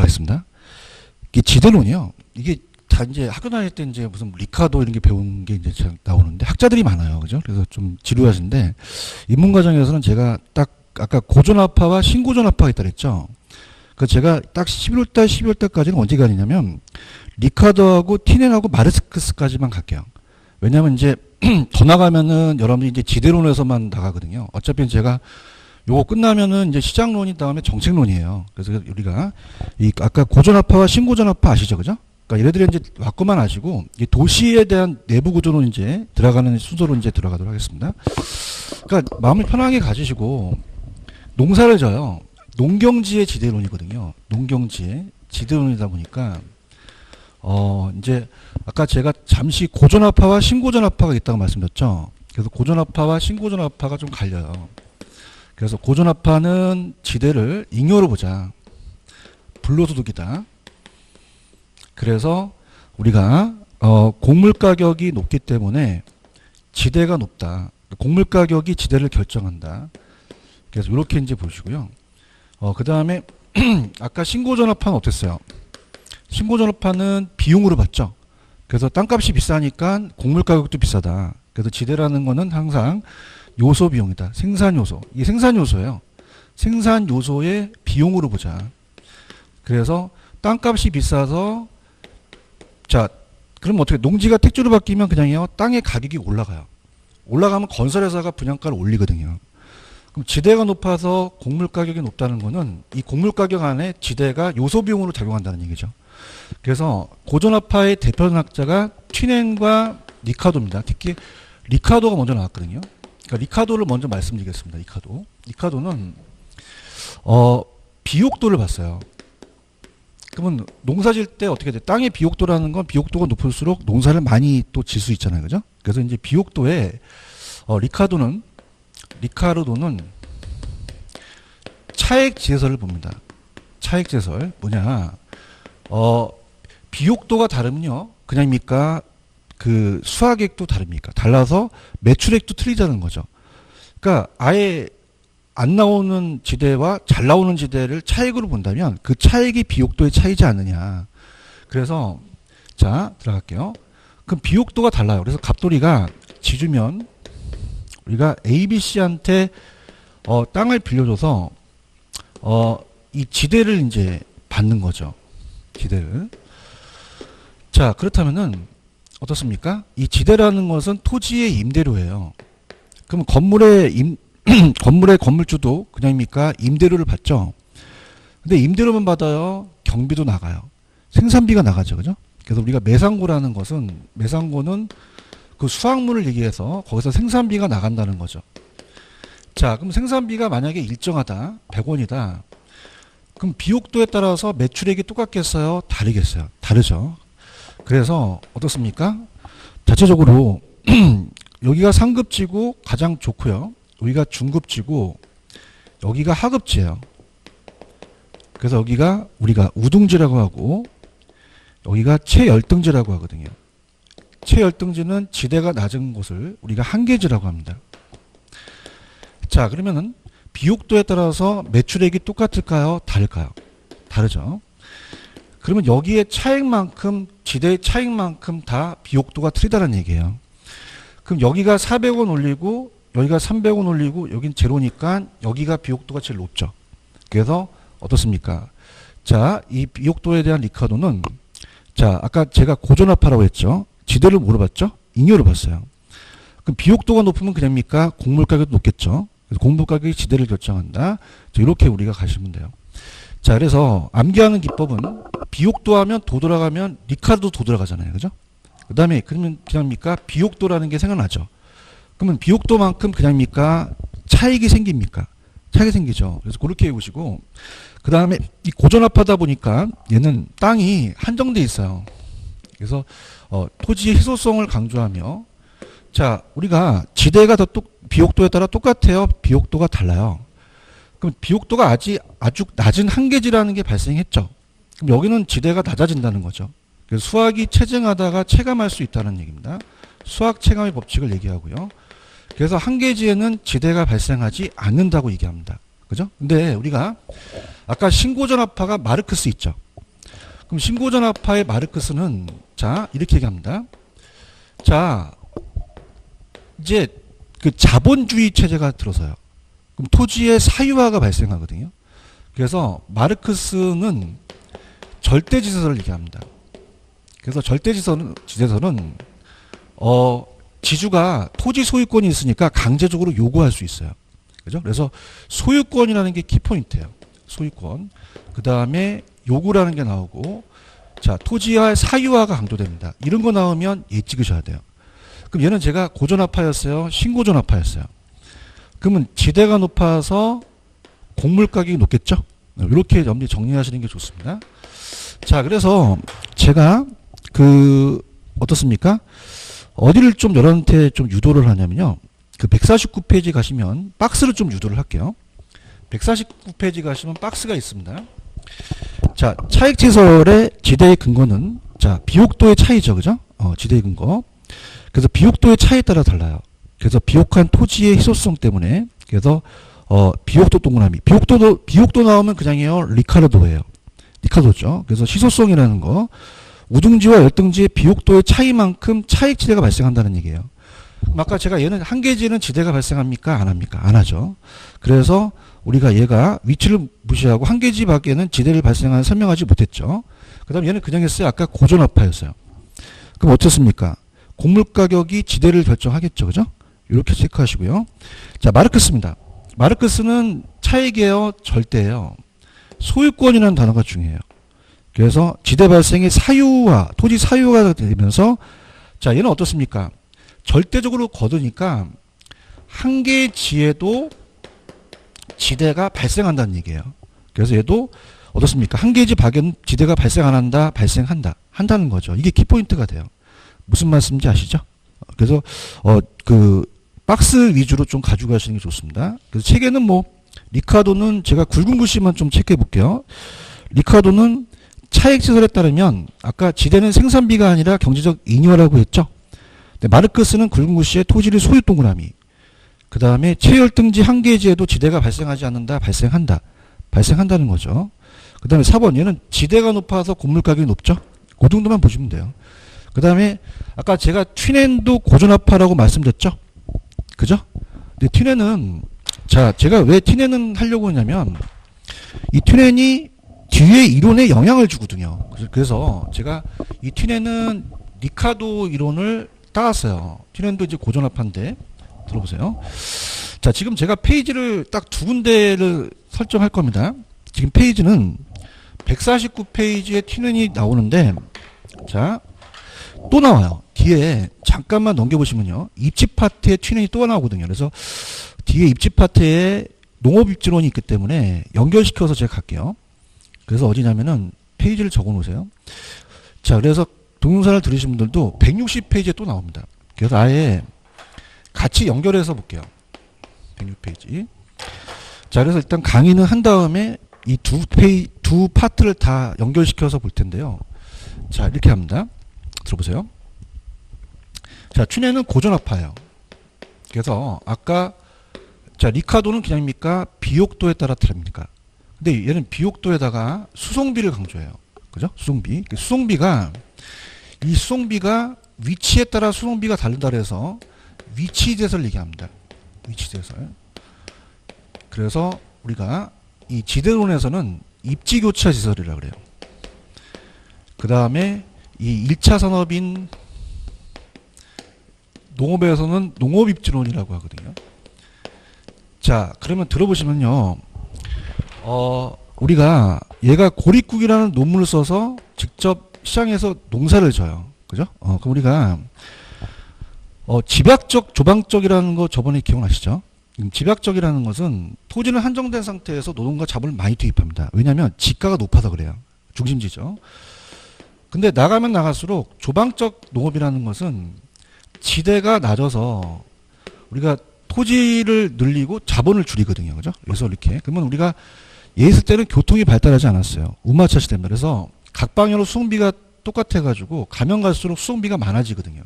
들어가겠습니다. 이 지대론이요. 이게 다 이제 학교 다닐 때 이제 무슨 리카도 이런 게 배운 게 이제 나오는데 학자들이 많아요. 그죠? 그래서 좀 지루하신데 입문 과정에서는 제가 딱 아까 고전압파와 신고전압파가 있다 그랬죠. 그 제가 딱 11월달, 12월달까지는 언제 가느냐면 리카도하고 티넨하고 마르크스까지만 갈게요. 왜냐면 이제 더 나가면은 여러분이 이제 지대론에서만 나가거든요. 어차피 제가 요거 끝나면은 이제 시장론이 다음에 정책론이에요. 그래서 우리가 이 아까 고전압파와 신고전압파 아시죠, 그죠? 그러니까 얘네들이 이제 왔고만 아시고 이 도시에 대한 내부 구조는 이제 들어가는 순서로 이제 들어가도록 하겠습니다. 그러니까 마음을 편하게 가지시고 농사를 져요. 농경지의 지대론이거든요. 농경지의 지대론이다 보니까 이제 아까 제가 잠시 고전압파와 신고전압파가 있다고 말씀드렸죠. 그래서 고전압파와 신고전압파가 좀 갈려요. 그래서 고전압파는 지대를 잉여로 보자. 불로소득이다. 그래서 우리가 곡물 가격이 높기 때문에 지대가 높다. 곡물 가격이 지대를 결정한다. 그래서 이렇게 이제 보시고요. 그 다음에 아까 신고전압파는 어땠어요? 신고전압파는 비용으로 봤죠. 그래서 땅값이 비싸니까 곡물 가격도 비싸다. 그래서 지대라는 거는 항상 요소 비용이다. 생산 요소. 이게 생산 요소예요. 생산 요소의 비용으로 보자. 그래서 땅값이 비싸서 자, 그럼 어떻게 농지가 택지로 바뀌면 그냥요 땅의 가격이 올라가요. 올라가면 건설회사가 분양가를 올리거든요. 그럼 지대가 높아서 곡물 가격이 높다는 거는 이 곡물 가격 안에 지대가 요소 비용으로 작용한다는 얘기죠. 그래서 고전압파의 대표학자가 튀넨과 리카도입니다. 특히 리카도가 먼저 나왔거든요. 그러니까 리카도를 먼저 말씀드리겠습니다. 리카도는 비옥도를 봤어요. 그러면 농사질 때 어떻게 돼? 땅의 비옥도라는 건 비옥도가 높을수록 농사를 많이 또 질 수 있잖아요. 그죠? 그래서 이제 비옥도에 리카르도는 차액 제설을 봅니다. 차액 제설 뭐냐? 비옥도가 다르면요. 그냥입니까? 그 수확액도 다릅니까? 달라서 매출액도 틀리자는 거죠. 그러니까 아예 안 나오는 지대와 잘 나오는 지대를 차액으로 본다면 그 차액이 비옥도의 차이지 않느냐. 그래서 자 들어갈게요. 그럼 비옥도가 달라요. 그래서 갑돌이가 지주면 우리가 ABC한테 땅을 빌려줘서 이 지대를 이제 받는 거죠. 지대를. 자 그렇다면은 어떻습니까? 이 지대라는 것은 토지의 임대료예요. 그럼 건물의 건물주도 그냥입니까? 임대료를 받죠. 근데 임대료만 받아요. 경비도 나가요. 생산비가 나가죠. 그죠? 그래서 우리가 매상고라는 것은 매상고는 그 수확물을 얘기해서 거기서 생산비가 나간다는 거죠. 자, 그럼 생산비가 만약에 일정하다. 100원이다. 그럼 비옥도에 따라서 매출액이 똑같겠어요? 다르겠어요? 다르죠. 그래서 어떻습니까? 자체적으로 여기가 상급지고 가장 좋고요. 여기가 중급지고 여기가 하급지예요. 그래서 여기가 우리가 우등지라고 하고 여기가 최열등지라고 하거든요. 최열등지는 지대가 낮은 곳을 우리가 한계지라고 합니다. 자 그러면은 비옥도에 따라서 매출액이 똑같을까요? 다를까요? 다르죠. 그러면 여기에 차액만큼 지대의 차액만큼 다 비옥도가 틀리다는 얘기예요. 그럼 여기가 400원 올리고 여기가 300원 올리고 여긴 제로니까 여기가 비옥도가 제일 높죠. 그래서 어떻습니까? 자, 이 비옥도에 대한 리카도는 자, 아까 제가 고전압파라고 했죠. 지대를 물어봤죠? 잉여를 봤어요. 그럼 비옥도가 높으면 그냥입니까? 곡물 가격도 높겠죠. 그래서 곡물 가격이 지대를 결정한다. 자, 이렇게 우리가 가시면 돼요. 자, 그래서 암기하는 기법은 비옥도 하면 도 들어가면 리카도 도 들어가잖아요. 그죠? 그 다음에 그러면 그냥입니까? 비옥도라는 게 생각나죠. 그러면 비옥도만큼 그냥입니까? 차익이 생깁니까? 차익이 생기죠. 그래서 그렇게 해보시고 그 다음에 이 고전압하다 보니까 얘는 땅이 한정돼 있어요. 그래서 토지의 희소성을 강조하며 자 우리가 지대가 더 비옥도에 따라 똑같아요. 비옥도가 달라요. 그럼 비옥도가 아주 낮은 한계지라는 게 발생했죠. 그럼 여기는 지대가 낮아진다는 거죠. 그래서 수학이 체증하다가 체감할 수 있다는 얘기입니다. 수학 체감의 법칙을 얘기하고요. 그래서 한계지에는 지대가 발생하지 않는다고 얘기합니다. 그죠? 근데 우리가 아까 신고전압파가 마르크스 있죠. 그럼 신고전압파의 마르크스는 자 이렇게 얘기합니다. 자 이제 그 자본주의 체제가 들어서요. 그럼 토지의 사유화가 발생하거든요. 그래서 마르크스는 절대지대서를 얘기합니다. 그래서 절대지대서는 지주가 토지 소유권이 있으니까 강제적으로 요구할 수 있어요. 그죠? 그래서 소유권이라는 게 키포인트예요. 소유권. 그 다음에 요구라는 게 나오고, 자, 토지와 사유화가 강조됩니다. 이런 거 나오면 예 찍으셔야 돼요. 그럼 얘는 제가 고전압파였어요? 신고전압파였어요? 그러면 지대가 높아서 곡물 가격이 높겠죠? 이렇게 염두에 정리하시는 게 좋습니다. 자, 그래서 제가 어떻습니까? 어디를 좀 여러분한테 좀 유도를 하냐면요. 그 149페이지 가시면 박스를 좀 유도를 할게요. 149페이지 가시면 박스가 있습니다. 자, 차익지설의 지대의 근거는 자, 비옥도의 차이죠. 그죠? 지대의 근거. 그래서 비옥도의 차이에 따라 달라요. 그래서 비옥한 토지의 희소성 때문에 그래서 비옥도 동그라미. 비옥도 나오면 그냥이요. 리카르도예요. 리카르도죠. 그래서 희소성이라는 거. 우등지와 열등지의 비옥도의 차이만큼 차익지대가 발생한다는 얘기예요. 아까 제가 얘는 한계지는 지대가 발생합니까? 안 합니까? 안 하죠. 그래서 우리가 얘가 위치를 무시하고 한계지 밖에는 지대를 발생하는 설명하지 못했죠. 그 다음 얘는 그냥 했어요. 아까 고전압파였어요. 그럼 어떻습니까? 곡물 가격이 지대를 결정하겠죠. 그죠? 이렇게 체크하시고요. 자, 마르크스입니다. 마르크스는 차익이에요? 절대예요? 소유권이라는 단어가 중요해요. 그래서 지대 발생의 사유화, 토지 사유화가 되면서 자, 얘는 어떻습니까? 절대적으로 거두니까 한 개의 지에도 지대가 발생한다는 얘기예요. 그래서 얘도 어떻습니까? 한 개의 지 밖에는 지대가 발생 안 한다, 발생한다. 한다는 거죠. 이게 키포인트가 돼요. 무슨 말씀인지 아시죠? 그래서 박스 위주로 좀 가져가시는 게 좋습니다. 그래서 책에는 리카도는 제가 굵은 글씨만 좀 체크해 볼게요. 리카도는 차익지설에 따르면 아까 지대는 생산비가 아니라 경제적 인유화라고 했죠. 마르크스는 굵은 글씨에 토지를 소유 동그라미. 그 다음에 최열등지 한계지에도 지대가 발생하지 않는다, 발생한다. 발생한다는 거죠. 그 다음에 4번 얘는 지대가 높아서 곡물 가격이 높죠. 그 정도만 보시면 돼요. 그 다음에 아까 제가 튀넨도 고전압파라고 말씀드렸죠. 그죠? 근데 튀넨은 자, 제가 왜 튀넨은 하려고 하냐면 이 튀넨이 뒤에 이론에 영향을 주거든요. 그래서 제가 이 튀넨은 리카도 이론을 따왔어요. 튀넨도 이제 고전압파인데 들어보세요. 자, 지금 제가 페이지를 딱 두 군데를 설정할 겁니다. 지금 페이지는 149페이지에 튀넨이 나오는데 자, 또 나와요. 뒤에 잠깐만 넘겨보시면요. 입지 파트에 튀넨이 또 나오거든요. 그래서 뒤에 입지 파트에 농업입지론이 있기 때문에 연결시켜서 제가 갈게요. 그래서 어디냐면은 페이지를 적어 놓으세요. 자, 그래서 동영상을 들으신 분들도 160페이지에 또 나옵니다. 그래서 아예 같이 연결해서 볼게요. 106페이지. 자, 그래서 일단 강의는 한 다음에 이 두 파트를 다 연결시켜서 볼 텐데요. 자, 이렇게 합니다. 들어보세요. 자, 튀넨은 고전압파예요. 그래서 아까 자, 리카도는 그냥입니까? 비옥도에 따라 틀립니까? 근데 얘는 비옥도에다가 수송비를 강조해요. 그죠? 수송비. 수송비가 위치에 따라 수송비가 다른다 그래서 위치대설 얘기합니다. 위치대설. 그래서 우리가 이 지대론에서는 입지교차 지설이라고 그래요. 그 다음에 이 1차 산업인 농업에서는 농업입지론이라고 하거든요. 자, 그러면 들어보시면요. 우리가 얘가 고립국이라는 논문을 써서 직접 시장에서 농사를 져요. 그죠? 그럼 우리가 집약적, 조방적이라는 거 저번에 기억나시죠? 집약적이라는 것은 토지는 한정된 상태에서 노동과 자본을 많이 투입합니다. 왜냐하면 지가가 높아서 그래요. 중심지죠. 근데 나가면 나갈수록 조방적 농업이라는 것은 지대가 낮아서 우리가 토지를 늘리고 자본을 줄이거든요. 그죠? 그래서 이렇게. 그러면 우리가 얘 있을 때는 교통이 발달하지 않았어요. 운마차 시대입니다. 그래서 각 방향으로 수송비가 똑같아가지고 가면 갈수록 수송비가 많아지거든요.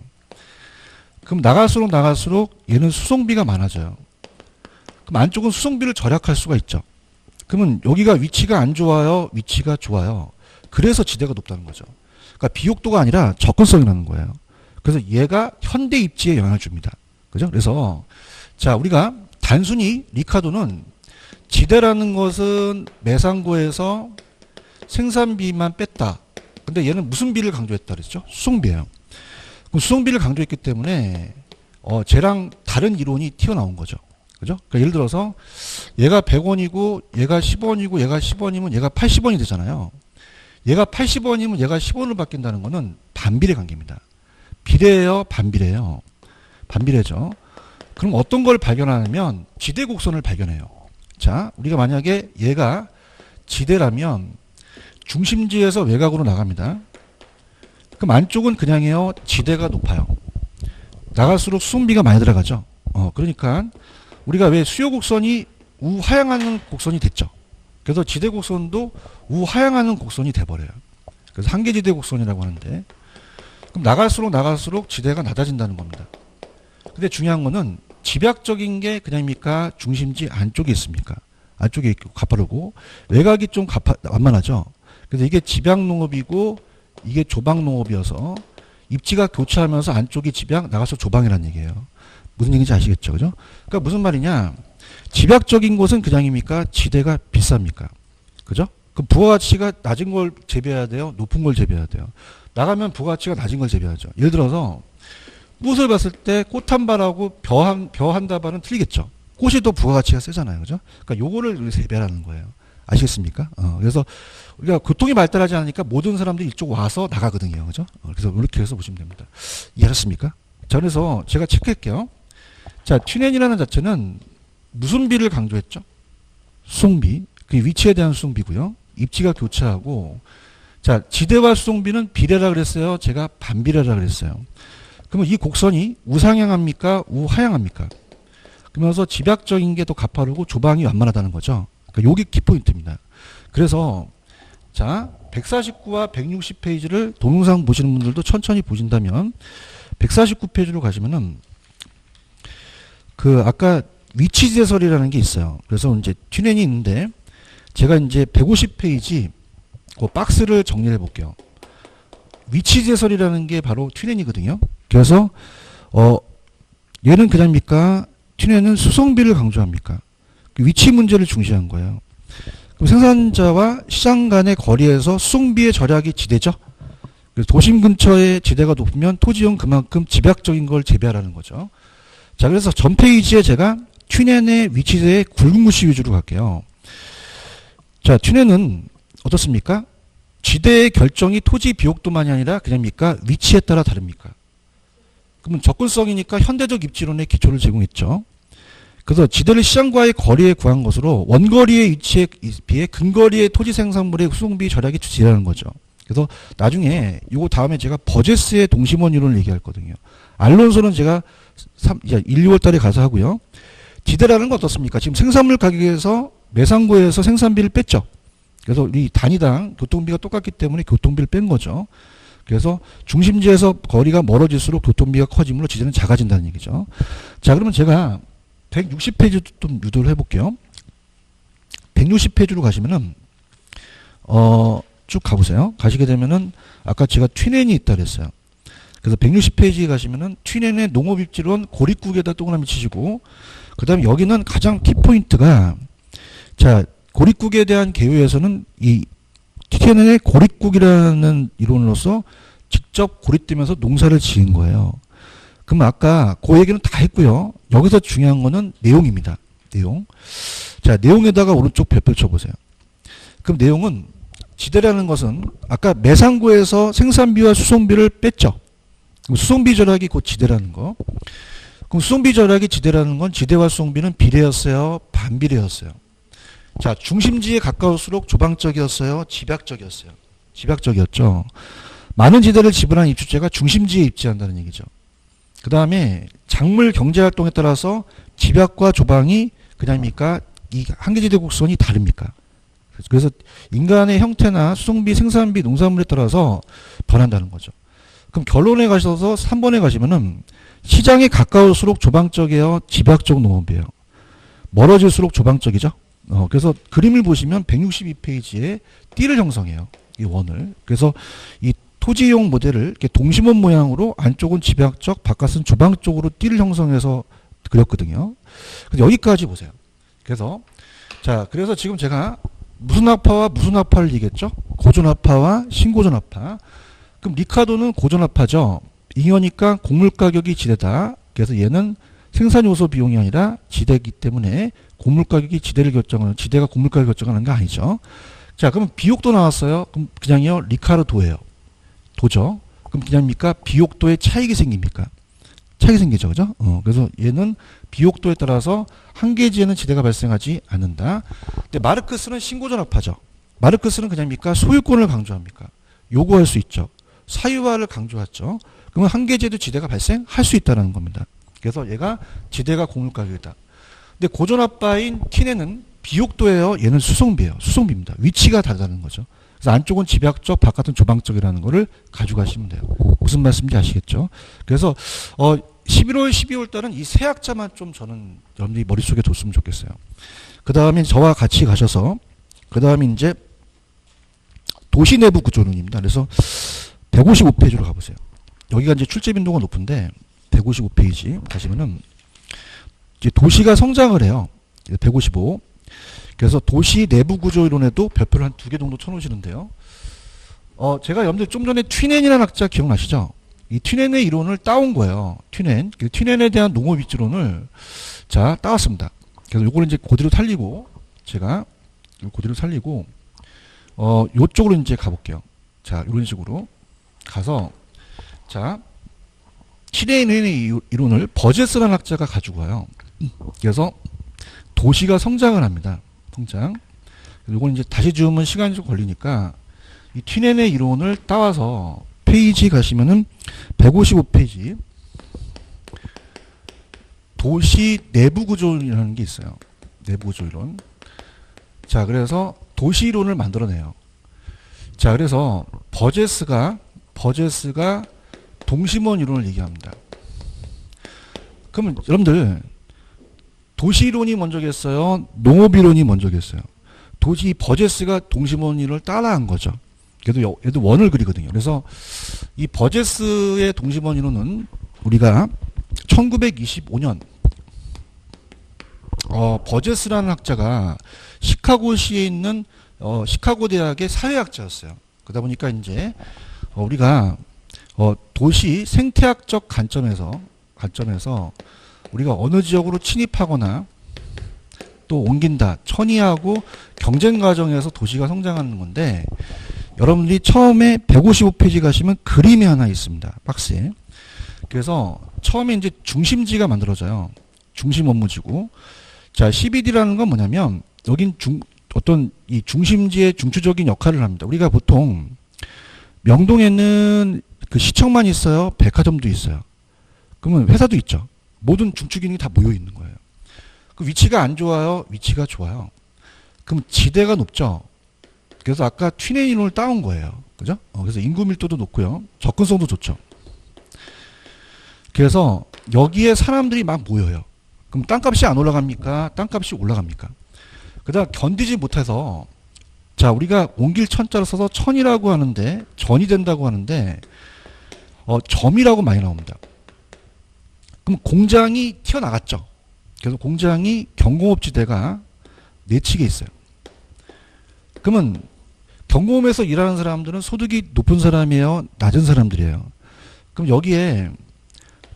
그럼 나갈수록 얘는 수송비가 많아져요. 그럼 안쪽은 수송비를 절약할 수가 있죠. 그러면 여기가 위치가 안 좋아요? 위치가 좋아요? 그래서 지대가 높다는 거죠. 그러니까 비옥도가 아니라 접근성이라는 거예요. 그래서 얘가 현대 입지에 영향을 줍니다. 그죠? 그래서 자, 우리가 단순히 리카도는 지대라는 것은 매상고에서 생산비만 뺐다. 근데 얘는 무슨 비를 강조했다 그랬죠? 수송비예요. 그럼 수송비를 강조했기 때문에 쟤랑 다른 이론이 튀어나온 거죠. 그죠? 그러니까 예를 들어서 얘가 100원이고 얘가 10원이고 얘가 10원이면 얘가 80원이 되잖아요. 얘가 80원이면 얘가 10원을 바뀐다는 거는 반비례 관계입니다. 비례예요? 반비례예요? 반비례죠. 그럼 어떤 걸 발견하냐면 지대 곡선을 발견해요. 자, 우리가 만약에 얘가 지대라면 중심지에서 외곽으로 나갑니다. 그럼 안쪽은 그냥이에요. 지대가 높아요. 나갈수록 수송비가 많이 들어가죠. 그러니까 우리가 왜 수요 곡선이 우하향하는 곡선이 됐죠. 그래서 지대 곡선도 우하향하는 곡선이 돼버려요. 그래서 한계지대 곡선이라고 하는데, 그럼 나갈수록 지대가 낮아진다는 겁니다. 근데 중요한 거는 집약적인 게 그냥입니까? 중심지 안쪽에 있습니까? 안쪽에 있고 가파르고 외곽이 좀 완만하죠. 그래서 이게 집약농업이고 이게 조방농업이어서 입지가 교차하면서 안쪽이 집약, 나가서 조방이라는 얘기예요. 무슨 얘기인지 아시겠죠? 그죠? 그러니까 무슨 말이냐? 집약적인 곳은 그냥입니까? 지대가 비쌉니까? 그죠? 그럼 부가가치가 낮은 걸 재배해야 돼요? 높은 걸 재배해야 돼요? 나가면 부가가치가 낮은 걸 재배하죠. 예를 들어서 꽃을 봤을 때 꽃 한 발하고 벼 한 다발은 틀리겠죠. 꽃이 더 부가가치가 세잖아요. 그죠? 그러니까 요거를 재배하는 거예요. 아시겠습니까? 그래서 우리가 교통이 발달하지 않으니까 모든 사람들이 이쪽 와서 나가거든요. 그죠? 그래서 이렇게 해서 보시면 됩니다. 이해하셨습니까? 자, 그래서 제가 체크할게요. 자, 튜넨이라는 자체는 무슨 비를 강조했죠? 수송비. 그 위치에 대한 수송비고요. 입지가 교차하고, 자, 지대와 수송비는 비례라 그랬어요. 제가 반비례라 그랬어요. 그러면 이 곡선이 우상향합니까? 우하향합니까? 그러면서 집약적인 게 더 가파르고 조방이 완만하다는 거죠. 그러니까 요게 키포인트입니다. 그래서 자, 149와 160페이지를 동영상 보시는 분들도 천천히 보신다면 149페이지로 가시면은 그 아까 위치지대설이라는 게 있어요. 그래서 이제 튜넨이 있는데 제가 이제 150페이지 그 박스를 정리해 볼게요. 위치지대설이라는 게 바로 튜넨이거든요. 그래서 얘는 그냥입니까? 튜넨은 수송비를 강조합니까? 그 위치 문제를 중시한 거예요. 그럼 생산자와 시장 간의 거리에서 수송비의 절약이 지대죠. 그래서 도심 근처에 지대가 높으면 토지용 그만큼 집약적인 걸 재배하라는 거죠. 자, 그래서 전 페이지에 제가 튜넨의 위치대의 굵은 글씨 위주로 갈게요. 자, 튜넨은 어떻습니까? 지대의 결정이 토지 비옥도만이 아니라 그냥입니까? 위치에 따라 다릅니까? 그러면 접근성이니까 현대적 입지론의 기초를 제공했죠. 그래서 지대를 시장과의 거리에 구한 것으로 원거리의 위치에 비해 근거리의 토지 생산물의 수송비 절약이 주지라는 거죠. 그래서 나중에 이거 다음에 제가 버제스의 동심원 이론을 얘기할 거거든요. 알론소는 제가 1, 2월 달에 가서 하고요. 지대라는 건 어떻습니까? 지금 생산물 가격에서 매상고에서 생산비를 뺐죠. 그래서 우리 단위당 교통비가 똑같기 때문에 교통비를 뺀 거죠. 그래서 중심지에서 거리가 멀어질수록 교통비가 커지므로 지대는 작아진다는 얘기죠. 자, 그러면 제가 160페이지도 좀 유도를 해볼게요. 160페이지로 가시면은 쭉 가보세요. 가시게 되면은 아까 제가 튜넨이 있다 그랬어요. 그래서 160페이지에 가시면은 튜넨의 농업입지론 고립국에다 동그라미 치시고, 그 다음에 여기는 가장 키포인트가, 자, 고립국에 대한 개요에서는 이 튜넨의 고립국이라는 이론으로서 직접 고립되면서 농사를 지은 거예요. 그럼 아까 그 얘기는 다 했고요. 여기서 중요한 거는 내용입니다. 내용. 자, 내용에다가 오른쪽 별표 쳐보세요. 그럼 내용은 지대라는 것은 아까 매상고에서 생산비와 수송비를 뺐죠. 수송비 절약이 곧 지대라는 거. 그럼 수송비 절약이 지대라는 건 지대와 수송비는 비례였어요? 반비례였어요? 자, 중심지에 가까울수록 조방적이었어요? 집약적이었어요? 집약적이었죠. 많은 지대를 지불한 입주자가 중심지에 입지한다는 얘기죠. 그 다음에 작물 경제활동에 따라서 집약과 조방이 그냥입니까? 이 한계지대 곡선이 다릅니까? 그래서 인간의 형태나 수송비, 생산비, 농산물에 따라서 변한다는 거죠. 그럼 결론에 가셔서 3번에 가시면은 시장에 가까울수록 조방적이에요? 집약적 농업이에요? 멀어질수록 조방적이죠? 그래서 그림을 보시면 162페이지에 띠를 형성해요. 이 원을. 그래서 이 토지용 모델을 이렇게 동심원 모양으로 안쪽은 집약 쪽, 바깥은 주방 쪽으로 띠를 형성해서 그렸거든요. 근데 여기까지 보세요. 그래서 자, 그래서 지금 제가 무슨 합파와 무슨 합파를 얘기했죠? 고존합파와 신고존합파. 그럼 리카도는 고존합파죠. 잉여니까 곡물 가격이 지대다. 그래서 얘는 생산 요소 비용이 아니라 지대이기 때문에 곡물 가격이 지대를 결정하는, 지대가 곡물 가격을 결정하는 거 아니죠. 자, 그럼 비옥도 나왔어요. 그럼 그냥요, 리카르도예요. 도죠. 그럼 그냥입니까? 비옥도에 차익이 생깁니까? 차익이 생기죠, 그죠? 그래서 얘는 비옥도에 따라서 한계지에는 지대가 발생하지 않는다. 근데 마르크스는 신고전합파죠. 마르크스는 그냥입니까? 소유권을 강조합니까? 요구할 수 있죠. 사유화를 강조하죠. 그러면 한계지에도 지대가 발생할 수 있다는 겁니다. 그래서 얘가 지대가 곡물가격이다. 근데 고전합파인 티네는 비옥도예요. 얘는 수송비예요. 수송비입니다. 위치가 다르다는 거죠. 그래서 안쪽은 집약적, 바깥은 조방적이라는 거를 가져가시면 돼요. 무슨 말씀인지 아시겠죠? 그래서 11월, 12월 달은 이 세 학자만 좀 저는 여러분들이 머릿속에 뒀으면 좋겠어요. 그 다음에 저와 같이 가셔서 그 다음에 이제 도시 내부 구조론입니다. 그래서 155페이지로 가보세요. 여기가 이제 출제 빈도가 높은데 155페이지 가시면은 이제 도시가 성장을 해요. 155. 그래서 도시 내부 구조 이론에도 별표를 한 2개 정도 쳐놓으시는데요. 제가 여러분들 좀 전에 튀넨이라는 학자 기억나시죠? 이 튀넨의 이론을 따온 거예요. 튀넨. 튀넨에 대한 농업 입지론을 자, 따왔습니다. 그래서 요거를 이제 그대로 살리고 제가 그대로 살리고 요쪽으로 이제 가볼게요. 자, 이런 식으로 가서 자, 튀넨의 이론을 버제스라는 학자가 가지고 와요. 그래서 도시가 성장을 합니다. 성장. 요건 이제 다시 지우면 시간이 좀 걸리니까 이 튀넨의 이론을 따와서 페이지 가시면은 155페이지 도시 내부 구조론이라는 게 있어요. 내부 구조 이론. 자, 그래서 도시 이론을 만들어내요. 자, 그래서 버제스가 동심원 이론을 얘기합니다. 그러면 여러분들 도시 이론이 먼저겠어요? 농업 이론이 먼저겠어요? 도시 버제스가 동심원 이론을 따라한 거죠. 얘도 원을 그리거든요. 그래서 이 버제스의 동심원 이론은 우리가 1925년 버제스라는 학자가 시카고시에 있는 시카고 대학의 사회학자였어요. 그러다 보니까 이제 우리가 도시 생태학적 관점에서 우리가 어느 지역으로 침입하거나 또 옮긴다, 천이하고 경쟁 과정에서 도시가 성장하는 건데 여러분들이 처음에 155페이지 가시면 그림이 하나 있습니다. 박스에. 그래서 처음에 이제 중심지가 만들어져요. 중심 업무지구. 자, CBD라는 건 뭐냐면 여긴 어떤 이 중심지의 중추적인 역할을 합니다. 우리가 보통 명동에는 그 시청만 있어요. 백화점도 있어요. 그러면 회사도 있죠. 모든 중추 기능이 다 모여 있는 거예요. 그 위치가 안 좋아요? 위치가 좋아요. 그럼 지대가 높죠? 그래서 아까 튀넨 이론을 따온 거예요. 그죠? 그래서 인구 밀도도 높고요. 접근성도 좋죠. 그래서 여기에 사람들이 막 모여요. 그럼 땅값이 안 올라갑니까? 땅값이 올라갑니까? 그다음 견디지 못해서 자, 우리가 옮길 천자를 써서 천이라고 하는데 전이 된다고 하는데 점이라고 많이 나옵니다. 그럼 공장이 튀어나갔죠. 그래서 공장이 경공업지대가 내측에 있어요. 그러면 경공업에서 일하는 사람들은 소득이 높은 사람이에요? 낮은 사람들이에요? 그럼 여기에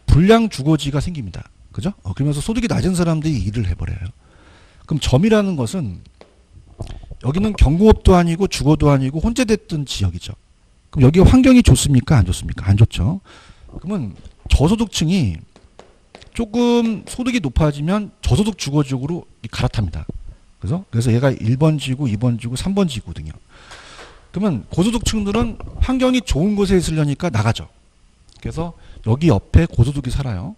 불량 주거지가 생깁니다. 그죠? 그러면서 소득이 낮은 사람들이 일을 해버려요. 그럼 점이라는 것은 여기는 경공업도 아니고 주거도 아니고 혼재됐던 지역이죠. 그럼 여기 환경이 좋습니까? 안 좋습니까? 안 좋죠. 그러면 저소득층이 조금 소득이 높아지면 저소득 주거지역으로 갈아탑니다. 그래서 얘가 1번 지구, 2번 지구, 3번 지구거든요. 그러면 고소득층들은 환경이 좋은 곳에 있으려니까 나가죠. 그래서 여기 옆에 고소득이 살아요.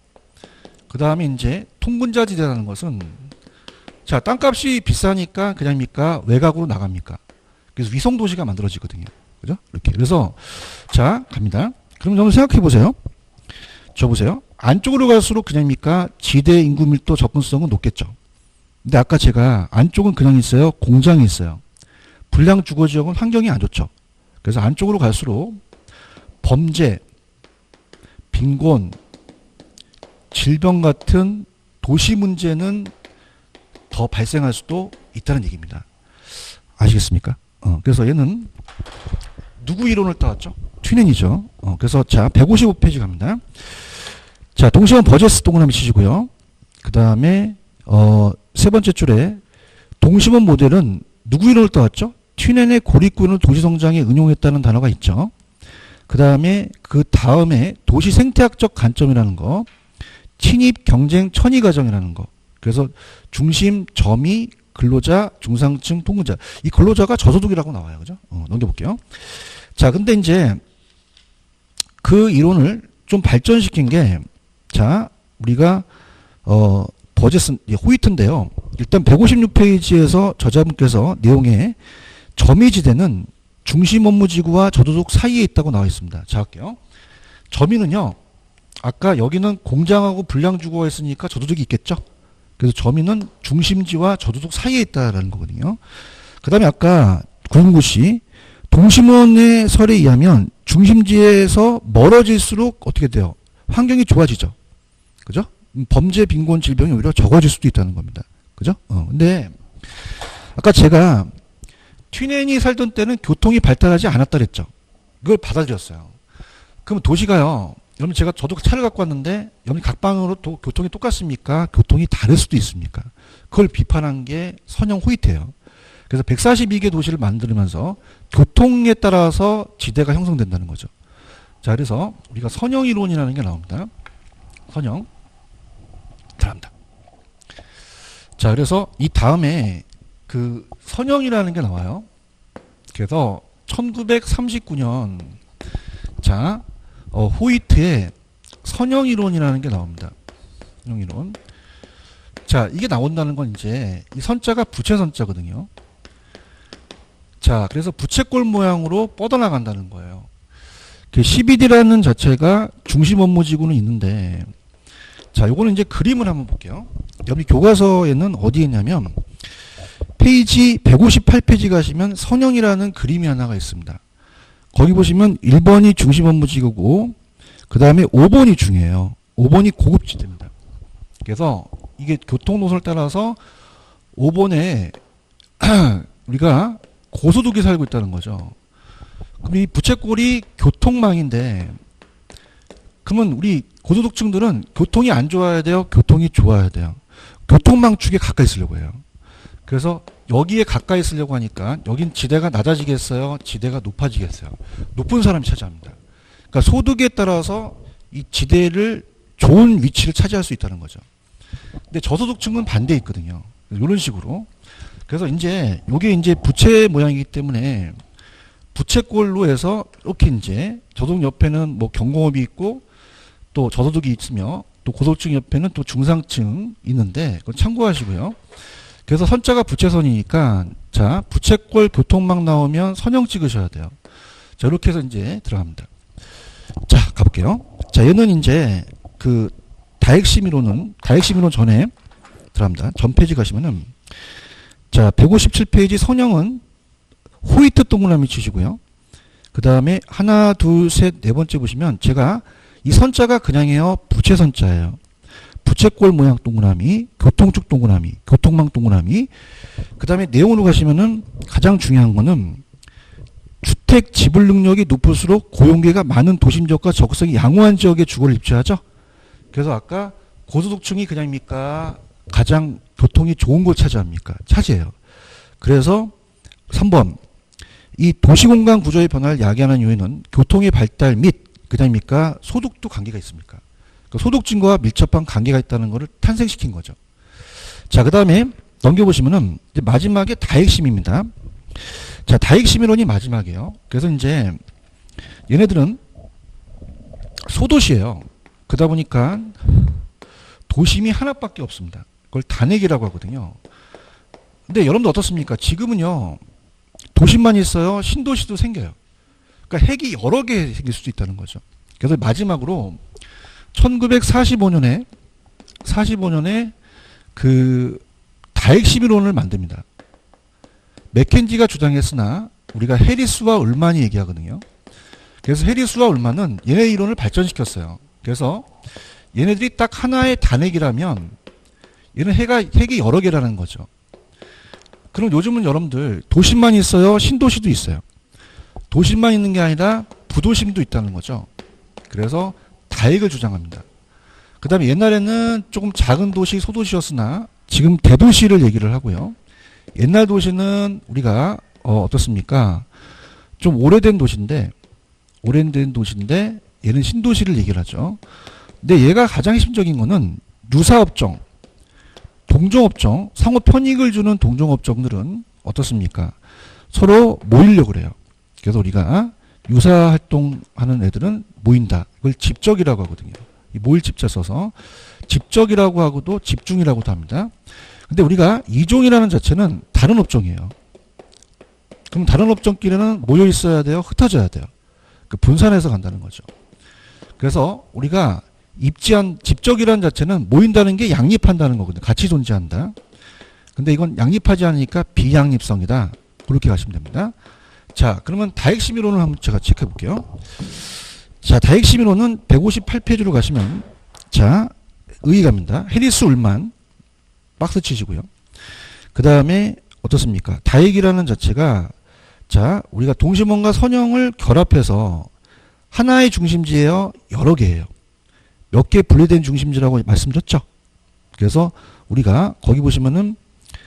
그 다음에 이제 통분자지대라는 것은 자, 땅값이 비싸니까 그냥입니까? 외곽으로 나갑니까? 그래서 위성도시가 만들어지거든요. 그죠? 이렇게. 그래서 자, 갑니다. 그럼 여러분 생각해 보세요. 저 보세요. 안쪽으로 갈수록 그냥입니까? 지대 인구 밀도 접근성은 높겠죠. 근데 아까 제가 안쪽은 그냥 있어요. 공장이 있어요. 불량 주거 지역은 환경이 안 좋죠. 그래서 안쪽으로 갈수록 범죄, 빈곤, 질병 같은 도시 문제는 더 발생할 수도 있다는 얘기입니다. 아시겠습니까? 그래서 얘는 누구 이론을 따왔죠? 튀넨이죠. 그래서 자 155페이지 갑니다. 자 동시원 버제스 동그라미 치시고요. 그 다음에 세 번째 줄에 동심원 모델은 누구 이론을 따왔죠? 튀넨의 고립구현을 도시성장에 응용했다는 단어가 있죠. 그 다음에 도시 생태학적 관점이라는 거, 친입 경쟁 천위 과정이라는 거. 그래서 중심, 점이, 근로자, 중상층, 통근자. 이 근로자가 저소득이라고 나와요. 그죠? 넘겨볼게요. 자, 근데 이제 그 이론을 좀 발전시킨 게, 자, 우리가, 버제스, 호이트인데요. 일단 156페이지에서 저자분께서 내용에 점이지대는 중심 업무지구와 저소득 사이에 있다고 나와 있습니다. 자, 할게요. 점이는요, 아까 여기는 공장하고 불량주거가 있으니까 저소득이 있겠죠? 그래서 점이는 중심지와 저소득 사이에 있다라는 거거든요. 그 다음에 아까 구은구씨, 동심원의 설에 의하면 중심지에서 멀어질수록 어떻게 돼요? 환경이 좋아지죠. 그죠? 범죄, 빈곤, 질병이 오히려 적어질 수도 있다는 겁니다. 그죠? 근데 아까 제가 튀넨이 살던 때는 교통이 발달하지 않았다 그랬죠. 그걸 받아들였어요. 그럼 도시가요. 여러분 저도 차를 갖고 왔는데 여러분 각 방으로 교통이 똑같습니까? 교통이 다를 수도 있습니까? 그걸 비판한 게 선영 호이트예요. 그래서 142개 도시를 만들면서 교통에 따라서 지대가 형성된다는 거죠. 자, 그래서 우리가 선영 이론이라는 게 나옵니다. 선영. 잘합니다. 자, 그래서 이 다음에 그 선영이라는 게 나와요. 그래서 1939년 자 호이트의 선영이론이라는 게 나옵니다. 선영이론. 자, 이게 나온다는 건 이제 이 선자가 부채선자거든요. 자, 그래서 부채꼴 모양으로 뻗어나간다는 거예요. 그 CBD라는 자체가 중심 업무지구는 있는데, 자, 요거는 이제 그림을 한번 볼게요. 여기 교과서에는 어디에 있냐면 페이지 158페이지 가시면 선영이라는 그림이 하나가 있습니다. 거기 보시면 1번이 중심 업무지구고 그 다음에 5번이 중요해요. 5번이 고급지대입니다. 그래서 이게 교통노선을 따라서 5번에 우리가 고소득이 살고 있다는 거죠. 그럼 이 부채꼴이 교통망인데 그러면 우리 고소득층들은 교통이 안 좋아야 돼요? 교통이 좋아야 돼요? 교통망 축에 가까이 있으려고 해요. 그래서 여기에 가까이 있으려고 하니까 여긴 지대가 낮아지겠어요? 지대가 높아지겠어요? 높은 사람이 차지합니다. 그러니까 소득에 따라서 이 지대를 좋은 위치를 차지할 수 있다는 거죠. 근데 저소득층은 반대에 있거든요. 이런 식으로. 그래서 이제 이게 이제 부채 모양이기 때문에 부채꼴로 해서 이렇게 이제 저소득 옆에는 뭐 경공업이 있고 또 저소득이 있으며 또 고소득층 옆에는 또 중상층 있는데 그건 참고하시고요. 그래서 선자가 부채선이니까 자 부채꼴 교통망 나오면 선형 찍으셔야 돼요. 자 이렇게 해서 이제 들어갑니다. 자 가볼게요. 자 얘는 이제 그 다핵심 이론 전에 들어갑니다. 전 페이지 가시면은 자 157페이지 선형은 호이트 동그라미 치시고요. 그 다음에 하나 둘 셋 네 번째 보시면 제가 이 선자가 그냥이에요. 부채선자예요. 부채꼴 모양 동그라미, 교통축 동그라미, 교통망 동그라미. 그 다음에 내용으로 가시면은 가장 중요한 거는 주택 지불 능력이 높을수록 고용계가 많은 도심 지역과 적성이 양호한 지역에 주거를 입주하죠. 그래서 아까 고소득층이 그냥입니까? 가장 교통이 좋은 곳 차지합니까? 차지해요. 그래서 3번 이 도시공간 구조의 변화를 야기하는 요인은 교통의 발달 및 그다음입니까? 소득도 관계가 있습니까? 그러니까 소득층과 밀접한 관계가 있다는 것을 탄생시킨 거죠. 자, 그 다음에 넘겨보시면은 이제 마지막에 다핵심입니다. 자, 다핵심 이론이 마지막이에요. 그래서 이제 얘네들은 소도시예요. 그러다 보니까 도심이 하나밖에 없습니다. 그걸 단핵이라고 하거든요. 근데 여러분들 어떻습니까? 지금은요. 도심만 있어요. 신도시도 생겨요. 그러니까 핵이 여러 개 생길 수도 있다는 거죠. 그래서 마지막으로 1945년에 그 다핵심 이론을 만듭니다. 맥켄지가 주장했으나 우리가 해리스와 울만이 얘기하거든요. 그래서 해리스와 울만은 얘네 이론을 발전시켰어요. 그래서 얘네들이 딱 하나의 단핵이라면 얘는 핵이 여러 개라는 거죠. 그럼 요즘은 여러분들 도심만 있어요? 신도시도 있어요? 도심만 있는 게 아니라 부도심도 있다는 거죠. 그래서 다핵을 주장합니다. 그 다음에 옛날에는 조금 작은 도시, 소도시였으나 지금 대도시를 얘기를 하고요. 옛날 도시는 우리가 어떻습니까? 좀 오래된 도시인데 얘는 신도시를 얘기를 하죠. 근데 얘가 가장 핵심적인 거는 유사업종, 동종업종, 상호 편익을 주는 동종업종들은 어떻습니까? 서로 모이려고 그래요. 그래서 우리가 유사활동하는 애들은 모인다. 이걸 집적이라고 하거든요. 이 모일 집자 써서 집적이라고 하고도 집중이라고도 합니다. 근데 우리가 이종이라는 자체는 다른 업종이에요. 그럼 다른 업종끼리는 모여 있어야 돼요? 흩어져야 돼요? 그 분산해서 간다는 거죠. 그래서 우리가 입지한 집적이라는 자체는 모인다는 게 양립한다는 거거든요. 같이 존재한다. 근데 이건 양립하지 않으니까 비양립성이다. 그렇게 가시면 됩니다. 자, 그러면 다핵심 이론을 한번 제가 체크해 볼게요. 자, 다핵심 이론은 158페이지로 가시면 자, 의의갑니다. 해리스 울만 박스 치시고요. 그 다음에 어떻습니까? 다핵이라는 자체가 자, 우리가 동심원과 선형을 결합해서 하나의 중심지예요? 여러 개예요? 몇 개 분리된 중심지라고 말씀드렸죠? 그래서 우리가 거기 보시면은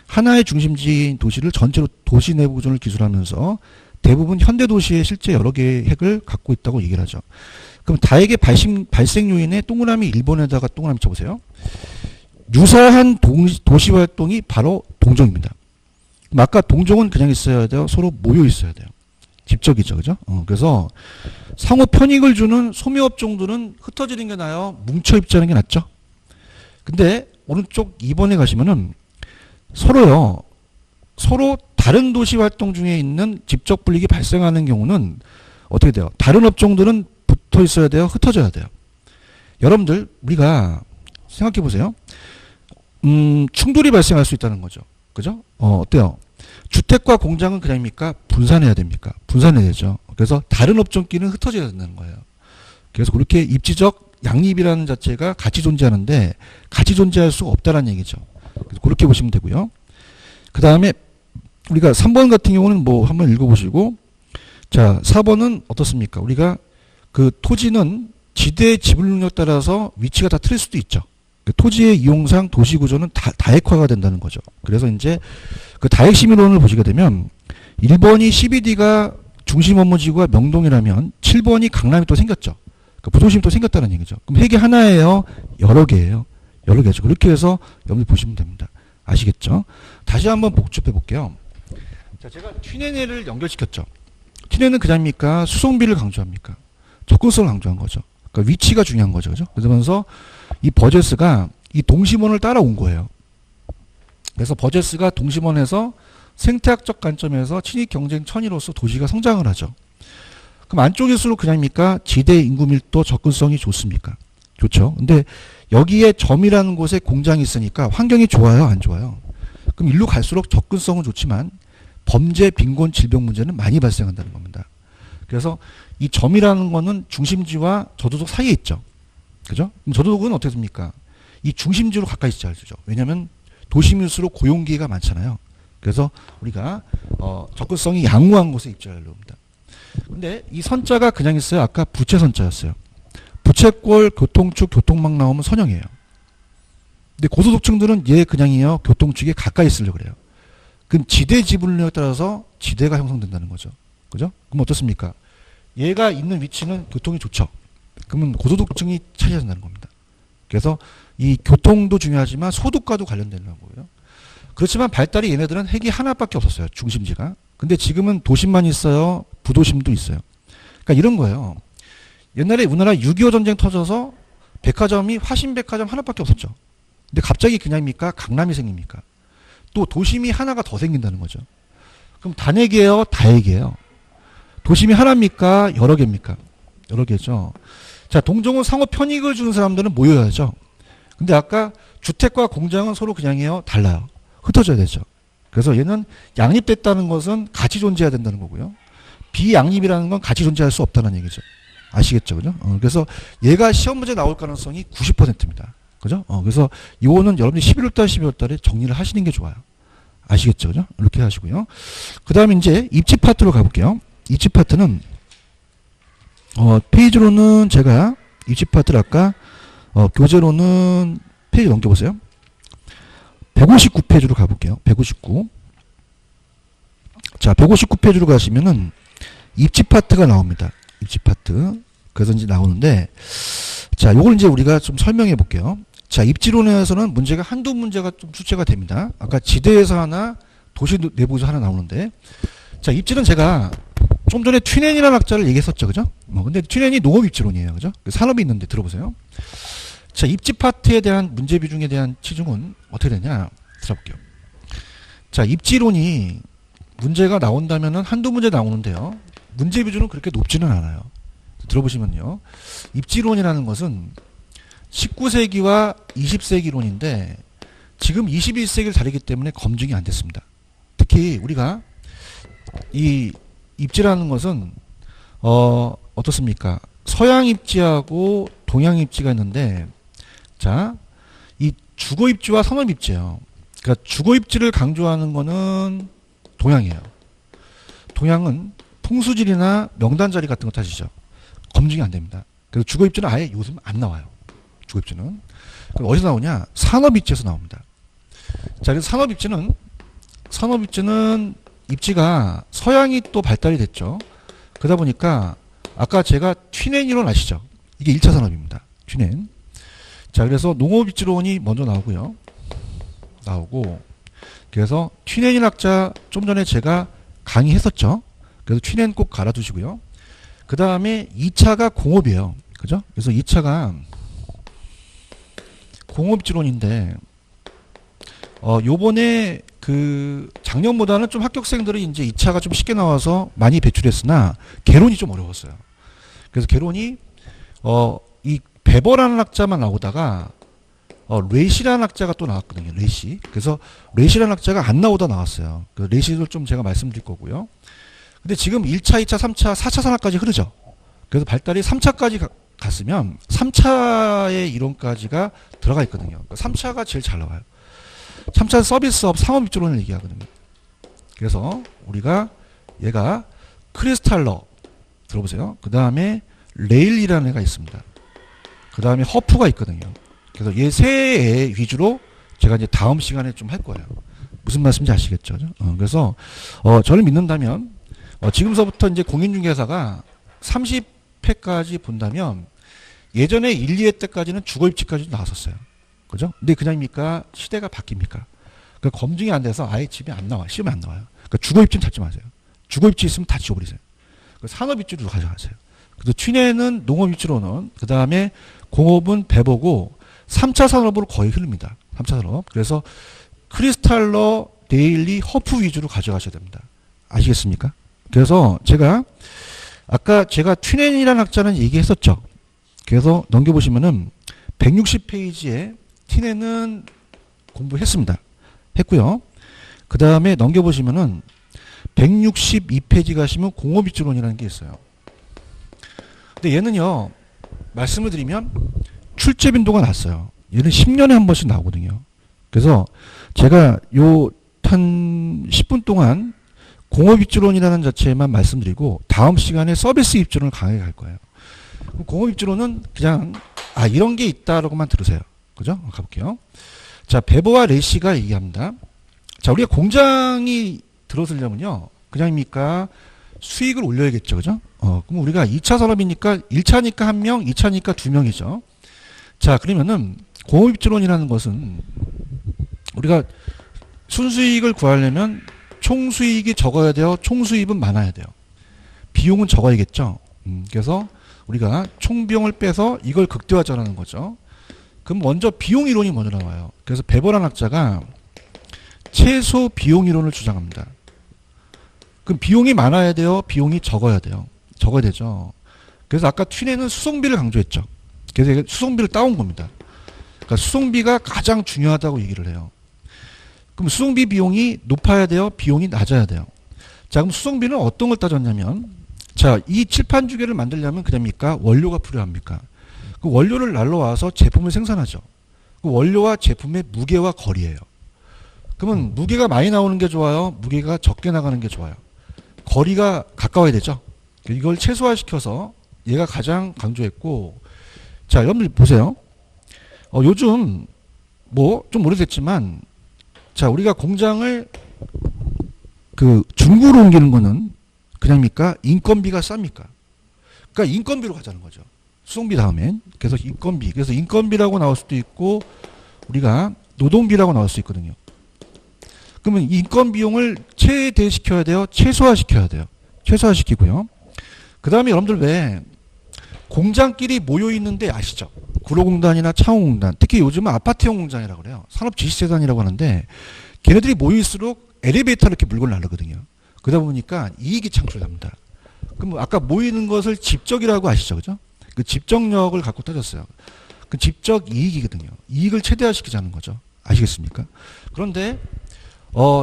하나의 중심지인 도시를 전체로 도시 내부 구조를 기술하면서 대부분 현대 도시에 실제 여러 개의 핵을 갖고 있다고 얘기를 하죠. 그럼 다핵의 발생 요인에 동그라미 1번에다가 동그라미 쳐보세요. 유사한 도시 활동이 바로 동종입니다. 아까 동종은 그냥 있어야 돼요? 서로 모여 있어야 돼요? 집적이죠. 그죠? 그래서 상호 편익을 주는 소묘업종들은 흩어지는 게 나아요? 뭉쳐 입자는 게 낫죠? 근데 오른쪽 2번에 가시면은 서로 다른 도시 활동 중에 있는 집적 불이익이 발생하는 경우는 어떻게 돼요? 다른 업종들은 붙어 있어야 돼요? 흩어져야 돼요? 여러분들 우리가 생각해 보세요. 충돌이 발생할 수 있다는 거죠. 그죠? 어때요? 주택과 공장은 그냥입니까? 분산해야 됩니까? 분산해야 되죠. 그래서 다른 업종끼리는 흩어져야 된다는 거예요. 그래서 그렇게 입지적 양립이라는 자체가 같이 존재하는데 같이 존재할 수가 없다는 얘기죠. 그래서 그렇게 보시면 되고요. 그 다음에 우리가 3번 같은 경우는 뭐 한번 읽어보시고 자 4번은 어떻습니까? 우리가 그 토지는 지대 지분 능력 따라서 위치가 다 틀릴 수도 있죠. 토지의 이용상 도시 구조는 다핵화가 된다는 거죠. 그래서 이제 그 다핵심 이론을 보시게 되면 1번이 CBD가 중심 업무지구가 명동이라면 7번이 강남이 또 생겼죠. 그 부도심이 또 생겼다는 얘기죠. 그럼 핵이 하나예요? 여러 개예요? 여러 개죠. 그렇게 해서 여러분들 보시면 됩니다. 아시겠죠? 다시 한번 복습해 볼게요. 자, 제가 튀네네를 연결시켰죠. 튀네는 그냥입니까? 수송비를 강조합니까? 접근성을 강조한 거죠. 그러니까 위치가 중요한 거죠. 그죠? 그러면서 이 버제스가 이 동심원을 따라온 거예요. 그래서 버제스가 동심원에서 생태학적 관점에서 친익 경쟁 천이로서 도시가 성장을 하죠. 그럼 안쪽일수록 그냥입니까? 지대 인구 밀도 접근성이 좋습니까? 좋죠. 근데 여기에 점이라는 곳에 공장이 있으니까 환경이 좋아요? 안 좋아요? 그럼 일로 갈수록 접근성은 좋지만 범죄, 빈곤, 질병 문제는 많이 발생한다는 겁니다. 그래서 이 점이라는 거는 중심지와 저도독 사이에 있죠. 그죠? 그럼 저도독은 어떻게 됩니까? 이 중심지로 가까이 있어야죠. 왜냐하면 도심일수록 고용기회가 많잖아요. 그래서 우리가 접근성이 양호한 곳에 입지하려고 합니다. 근데 이 선자가 그냥 있어요? 아까 부채 선자였어요. 부채꼴, 교통축, 교통망 나오면 선형이에요. 근데 고소득층들은 얘 그냥이요. 교통축에 가까이 있으려고 그래요. 그럼 지대 지분율에 따라서 지대가 형성된다는 거죠. 그죠? 그럼 어떻습니까? 얘가 있는 위치는 교통이 좋죠. 그러면 고소득층이 차지한다는 겁니다. 그래서 이 교통도 중요하지만 소득과도 관련되는 거고요. 그렇지만 발달이 얘네들은 핵이 하나밖에 없었어요. 중심지가. 근데 지금은 도심만 있어요. 부도심도 있어요. 그러니까 이런 거예요. 옛날에 우리나라 6.25 전쟁 터져서 백화점이 화신백화점 하나밖에 없었죠. 근데 갑자기 그냥입니까? 강남이 생깁니까? 또 도심이 하나가 더 생긴다는 거죠. 그럼 단핵이에요? 다핵이에요? 도심이 하나입니까? 여러 개입니까? 여러 개죠. 자, 동종은 상호 편익을 주는 사람들은 모여야죠. 근데 아까 주택과 공장은 서로 그냥이에요? 달라요. 흩어져야 되죠. 그래서 얘는 양립됐다는 것은 같이 존재해야 된다는 거고요. 비양립이라는 건 같이 존재할 수 없다는 얘기죠. 아시겠죠? 그죠? 그래서 얘가 시험 문제 나올 가능성이 90%입니다. 그죠? 그래서 이거는 여러분이 11월달, 12월달에 정리를 하시는 게 좋아요. 아시겠죠? 그죠? 이렇게 하시고요. 그 다음에 이제 입지 파트로 가볼게요. 입지 파트는, 페이지로는 제가 입지 파트를 아까, 교재로는 페이지 넘겨보세요. 159페이지로 가볼게요. 159. 자, 159페이지로 가시면은 입지 파트가 나옵니다. 입지 파트. 그래서 이제 나오는데, 자, 요걸 이제 우리가 좀 설명해 볼게요. 자, 입지론에서는 문제가 한두 문제가 좀 출제가 됩니다. 아까 지대에서 하나, 도시 내부에서 하나 나오는데, 자, 입지는 제가 좀 전에 튜넨이라는 학자를 얘기했었죠. 그죠? 근데 튜넨이 농업 입지론이에요. 그죠? 산업이 있는데 들어보세요. 자, 입지 파트에 대한 문제 비중에 대한 치중은 어떻게 되냐? 들어볼게요. 자, 입지론이 문제가 나온다면은 한두 문제 나오는데요. 문제 비중은 그렇게 높지는 않아요. 들어보시면요. 입지론이라는 것은 19세기와 20세기론인데 지금 21세기를 다루기 때문에 검증이 안 됐습니다. 특히 우리가 이 입지라는 것은 어떻습니까? 서양 입지하고 동양 입지가 있는데, 자, 이 주거 입지와 산업 입지예요. 그러니까 주거 입지를 강조하는 거는 동양이에요. 동양은 풍수지리나 명단자리 같은 거 따지죠. 검증이 안 됩니다. 그래서 주거 입지는 아예 요즘 안 나와요. 주거 입지는. 그럼 어디서 나오냐? 산업 입지에서 나옵니다. 자, 그래서 산업 입지는 입지가 서양이 또 발달이 됐죠. 그러다 보니까 아까 제가 튜넨 이론 아시죠? 이게 1차 산업입니다. 튜넨. 자, 그래서 농업 입지론이 먼저 나오고요. 그래서 튜넨 학자 좀 전에 제가 강의했었죠. 그래서 튜넨 꼭 갈아두시고요. 그 다음에 2차가 공업이에요. 그죠? 그래서 2차가 공업지론인데, 요번에 작년보다는 좀 합격생들이 이제 2차가 좀 쉽게 나와서 많이 배출했으나, 개론이 좀 어려웠어요. 그래서 개론이, 이 베버라는 학자만 나오다가, 레시라는 학자가 또 나왔거든요. 레시. 그래서 레시라는 학자가 안 나오다 나왔어요. 그 레시를 좀 제가 말씀드릴 거고요. 근데 지금 1차, 2차, 3차, 4차 산업까지 흐르죠. 그래서 발달이 3차까지 갔으면 3차의 이론까지가 들어가 있거든요. 그러니까 3차가 제일 잘 나와요. 3차 서비스업 상업입지론을 얘기하거든요. 그래서 우리가 얘가 크리스탈러 들어보세요. 그 다음에 레일이라는 애가 있습니다. 그 다음에 허프가 있거든요. 그래서 얘 세 애 위주로 제가 이제 다음 시간에 좀 할 거예요. 무슨 말씀인지 아시겠죠? 그래서 저를 믿는다면 지금서부터 이제 공인중개사가 30회까지 본다면 예전에 1, 2회 때까지는 주거입지까지도 나왔었어요. 그죠? 근데 그냥입니까? 시대가 바뀝니까? 그러니까 검증이 안 돼서 아예 집에 안 나와. 시험에 안 나와요. 그러니까 주거입지는 찾지 마세요. 주거입지 있으면 다 지워버리세요. 산업입지로 가져가세요. 그래서 튜넨은 농업입지로는, 그 다음에 공업은 배보고 3차 산업으로 거의 흐릅니다. 3차 산업. 그래서 크리스탈러, 데일리, 허프 위주로 가져가셔야 됩니다. 아시겠습니까? 그래서 아까 제가 튜넨이라는 학자는 얘기했었죠. 그래서 넘겨보시면은 160페이지에 튜넨은 공부했습니다. 했고요. 그 다음에 넘겨보시면은 162페이지 가시면 공업입지론이라는 게 있어요. 근데 얘는요, 말씀을 드리면 출제 빈도가 낮아요. 얘는 10년에 한 번씩 나오거든요. 그래서 제가 한 10분 동안 공업입지론이라는 자체만 말씀드리고 다음 시간에 서비스 입지론을 강하게 갈 거예요. 공업입지론은 그냥 이런 게 있다라고만 들으세요. 그죠? 가볼게요. 자, 베버와 레시가 얘기합니다. 자, 우리가 공장이 들어서려면요, 그냥입니까? 수익을 올려야겠죠. 그죠? 그럼 우리가 2차 산업이니까 1차니까 1명, 2차니까 2명이죠. 자, 그러면은 공업입지론이라는 것은 우리가 순수익을 구하려면 총수익이 적어야 돼요. 총수입은 많아야 돼요. 비용은 적어야겠죠. 그래서 우리가 총비용을 빼서 이걸 극대화하자는 거죠. 그럼 먼저 비용 이론이 먼저 나와요. 그래서 베버란 학자가 최소 비용 이론을 주장합니다. 그럼 비용이 많아야 돼요? 비용이 적어야 돼요? 적어야 되죠. 그래서 아까 튜넨은 수송비를 강조했죠. 그래서 수송비를 따온 겁니다. 그러니까 수송비가 가장 중요하다고 얘기를 해요. 그럼 수송비 비용이 높아야 돼요? 비용이 낮아야 돼요? 자, 그럼 수송비는 어떤 걸 따졌냐면, 자, 이 칠판 주개를 만들려면 그럽니까? 원료가 필요합니까? 그 원료를 날라와서 제품을 생산하죠. 그 원료와 제품의 무게와 거리예요. 그러면 무게가 많이 나오는 게 좋아요? 무게가 적게 나가는 게 좋아요? 거리가 가까워야 되죠. 이걸 최소화시켜서 얘가 가장 강조했고, 자, 여러분들 보세요. 요즘 뭐 좀 오래됐지만, 자, 우리가 공장을 그 중구로 옮기는 거는 그냥입니까? 인건비가 쌉니까? 그러니까 인건비로 가자는 거죠. 수송비 다음엔. 그래서 인건비. 그래서 인건비라고 나올 수도 있고 우리가 노동비라고 나올 수 있거든요. 그러면 인건 비용을 최대시켜야 돼요? 최소화시켜야 돼요? 최소화시키고요. 그 다음에 여러분들 왜 공장끼리 모여 있는데 아시죠? 구로공단이나 창호공단, 특히 요즘은 아파트형 공장이라고 그래요. 산업지식재단이라고 하는데 걔네들이 모일수록 엘리베이터를 이렇게 물고 날르거든요. 그러다 보니까 이익이 창출됩니다. 그럼 아까 모이는 것을 집적이라고 아시죠? 그죠? 그 집적력을 갖고 따졌어요. 그 집적 이익이거든요. 이익을 최대화시키자는 거죠. 아시겠습니까? 그런데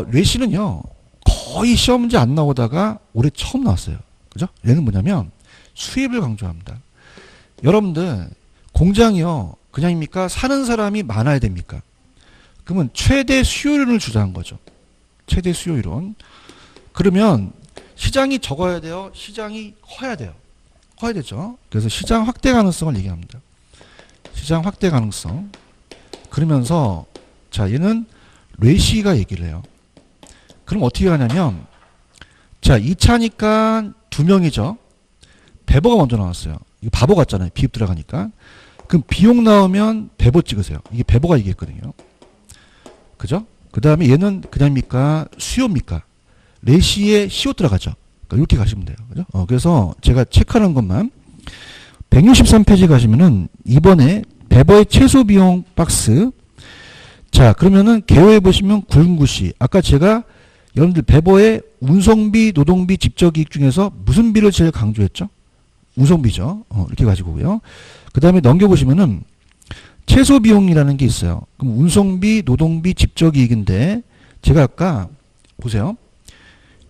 레시는요 거의 시험 문제 안 나오다가 올해 처음 나왔어요. 그죠? 얘는 뭐냐면 수입을 강조합니다. 여러분들 공장이요 그냥입니까? 사는 사람이 많아야 됩니까? 그러면 최대 수요율을 주자는 거죠. 최대 수요율은. 그러면 시장이 적어야 돼요? 시장이 커야 돼요? 커야 되죠. 그래서 시장 확대 가능성을 얘기합니다. 시장 확대 가능성. 그러면서 자 얘는 레시가 얘기를 해요. 그럼 어떻게 하냐면 자 2차니까 2명이죠. 배버가 먼저 나왔어요. 이거 바보 같잖아요. 비읍 들어가니까. 그럼 비용 나오면 배버 찍으세요. 이게 배버가 얘기했거든요. 그죠? 그 다음에 얘는 그냥입니까? 수요입니까? 레시에 시오 들어가죠. 그러니까 이렇게 가시면 돼요. 그죠? 그래서 제가 체크하는 것만 163페이지 가시면은 이번에 배버의 최소 비용 박스. 자, 그러면은 개요에 보시면 굵은구시. 아까 제가 여러분들 배버의 운송비, 노동비, 직접이익 중에서 무슨 비를 제일 강조했죠? 운송비죠. 이렇게 가지고요. 그 다음에 넘겨보시면은 최소 비용이라는 게 있어요. 그럼 운송비, 노동비, 직접이익인데 제가 아까 보세요.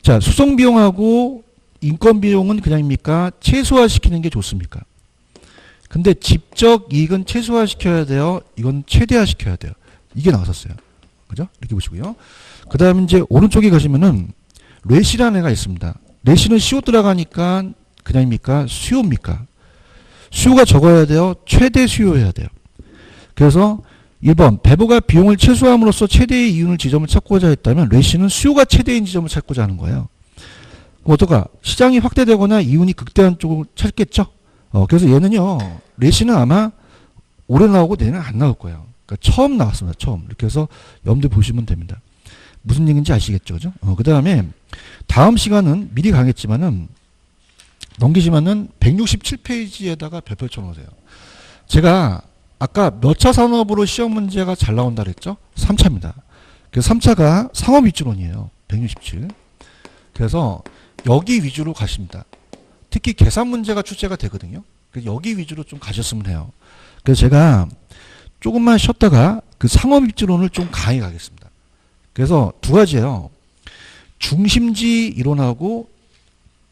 자, 수송 비용하고 인건 비용은 그냥입니까? 최소화시키는 게 좋습니까? 근데 직접 이익은 최소화시켜야 돼요. 이건 최대화시켜야 돼요. 이게 나왔었어요. 그죠? 이렇게 보시고요. 그 다음에 이제 오른쪽에 가시면은 레시라는 애가 있습니다. 레시는 시오 들어가니까 그냥입니까? 수요입니까? 수요가 적어야 돼요. 최대 수요해야 돼요. 그래서 1번 배버가 비용을 최소함으로써 최대의 이윤을 지점을 찾고자 했다면 레시는 수요가 최대인 지점을 찾고자 하는 거예요. 그럼 어떨까? 시장이 확대되거나 이윤이 극대한 쪽을 찾겠죠? 그래서 얘는요. 레시는 아마 올해 나오고 내년 안 나올 거예요. 그러니까 처음 나왔습니다. 처음. 이렇게 해서 염두에 보시면 됩니다. 무슨 얘기인지 아시겠죠? 그죠? 그 다음에 다음 시간은 미리 가겠지만은 넘기시면은 167페이지에다가 별표 쳐놓으세요. 제가 아까 몇 차 산업으로 시험 문제가 잘 나온다 그랬죠? 3차입니다. 그래서 3차가 상업 위주론이에요. 167. 그래서 여기 위주로 가십니다. 특히 계산 문제가 출제가 되거든요. 그래서 여기 위주로 좀 가셨으면 해요. 그래서 제가 조금만 쉬었다가 그 상업 위주론을 좀 강의 가겠습니다. 그래서 두 가지예요. 중심지 이론하고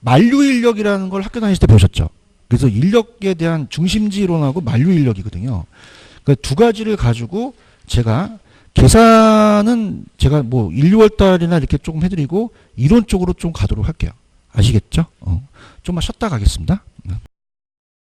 만류 인력이라는 걸 학교 다니실 때 배우셨죠? 그래서 인력에 대한 중심지 이론하고 만류 인력이거든요. 그 두 가지를 가지고 제가 계산은 제가 뭐 1, 2월 달이나 이렇게 조금 해드리고 이론 쪽으로 좀 가도록 할게요. 아시겠죠? 좀만 쉬었다 가겠습니다.